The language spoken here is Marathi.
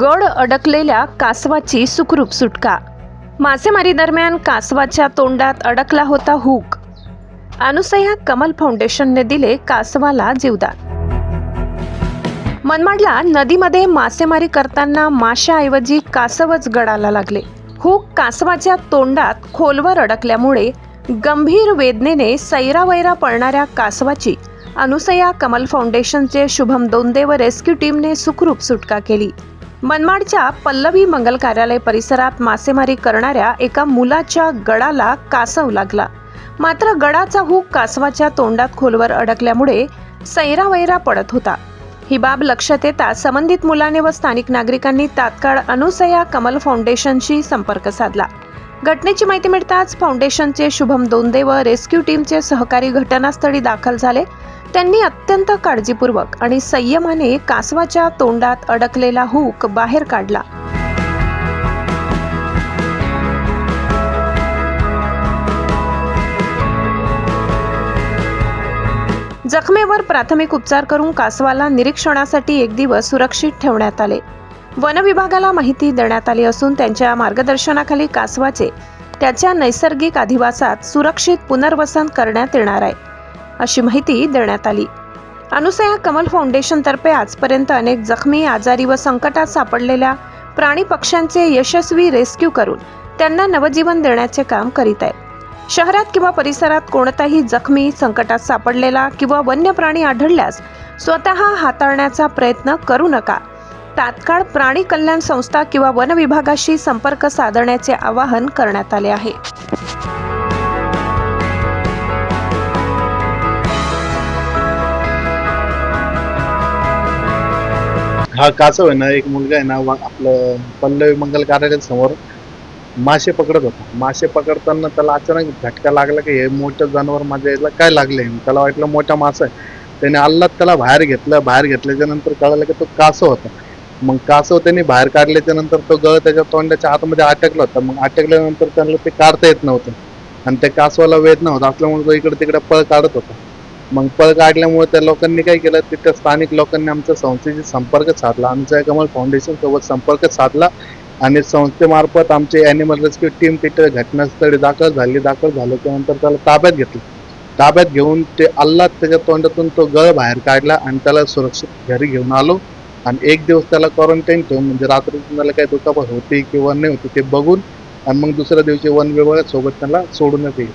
गड अडकलेल्या कासवाची सुखरूप सुटका। मासेमारी दरम्यान कासवाच्या तोंडात अडकला होता हुक। अनुसया कमल फाउंडेशनने दिले कासवाला जीवदान। मनमाडला नदीमध्ये मासेमारी करताना माशाऐवजी कासवच गडाला लागले। हुक कासवाच्या तोंडात खोलवर अडकल्यामुळे गंभीर वेदनेने सैरावैरा पळणाऱ्या कासवाची अनुसया कमल फाउंडेशनचे शुभम दोंदे व रेस्क्यू टीमने सुखरूप सुटका केली। मनमाडच्या पल्लवी मंगल कार्यालय परिसरात मासेमारी करणाऱ्या एका मुलाच्या गडाला कासव लागला। मात्र गडाचा हुक कासवाच्या तोंडात खोलवर अडकल्यामुळे सैरावैरा पडत होता। ही बाब लक्षात येता संबंधित मुलाने व स्थानिक नागरिकांनी तात्काळ अनुसया कमल फाउंडेशनशी संपर्क साधला। घटनेची माहिती मिळताच फाउंडेशनचे शुभम दोंदे व रेस्क्यू टीमचे सहकारी घटनास्थळी दाखल झाले। त्यांनी अत्यंत काळजीपूर्वक आणि संयमाने कासवाच्या तोंडात अडकलेला हुक बाहेर काढला। जखमेवर प्राथमिक उपचार करून कासवाला निरीक्षणासाठी एक दिवस सुरक्षित ठेवण्यात आले। वन विभागाला माहिती देण्यात आली असून त्यांच्या मार्गदर्शनाखाली कासवाचे त्याच्या नैसर्गिक अधिवासात सुरक्षित पुनर्वसन करण्यात येणार आहे, अशी माहिती देण्यात आली। अनुसया कमल फाउंडेशन तर्फे आजपर्यंत अनेक जखमी, आजारी व संकटात सापडलेल्या प्राणी पक्ष्यांचे यशस्वी रेस्क्यू करून त्यांना नवजीवन देण्याचे काम करीत आहे। शहरात किंवा परिसरात कोणताही जखमी, संकटात सापडलेला किंवा वन्य प्राणी आढळल्यास स्वतः हाताळण्याचा प्रयत्न करू नका। तात्काळ प्राणी कल्याण संस्था किंवा वन विभागाशी संपर्क साधण्याचे आवाहन करण्यात आले आहे। हा कासव आहे ना, एक मुलगा आहे ना, आपलं पल्लवी मंगल कार्यालय समोर मासे पकडत होता। मासे पकडताना त्याला अचानक झटका लागला की हे मोठं जनावर माझ्या याला काय लागले। त्याला वाटलं मोठा मासा आहे। त्याने अल्लात त्याला बाहेर घेतलं। बाहेर घेतल्याच्या नंतर कळलं की तो कासव होता। मग कासव त्यांनी बाहेर काढल्याच्या नंतर तो गळ त्याच्या तोंडाच्या आतमध्ये अटकला होता। मग अटकल्यानंतर त्याला ते काढता येत नव्हतं आणि त्या कासवाला वेदना होत असल्यामुळे तो इकडे तिकडे पळ काढत होता। मग पळ काढल्यामुळे त्या लोकांनी काय केलं, तिथं स्थानिक लोकांनी आमच्या संस्थेशी संपर्क साधला, अनुसया कमल फाउंडेशन सोबत संपर्क साधला आणि संस्थेमार्फत आमचे ॲनिमल रेस्क्यू टीम तिथे घटनास्थळी दाखल झाल्याच्या नंतर त्याला ताब्यात घेतलं। ताब्यात घेऊन ते अल्लात त्याच्या तोंडातून तो गळ बाहेर काढला आणि त्याला सुरक्षित घरी घेऊन आलो आणि एक दिवस त्याला क्वारंटाईन ठेवून, म्हणजे रात्री त्याला काही दुखापत होती किंवा नाही होती ते बघून आणि मग दुसऱ्या दिवशी वन विभागासोबत त्याला सोडण्यात येईल।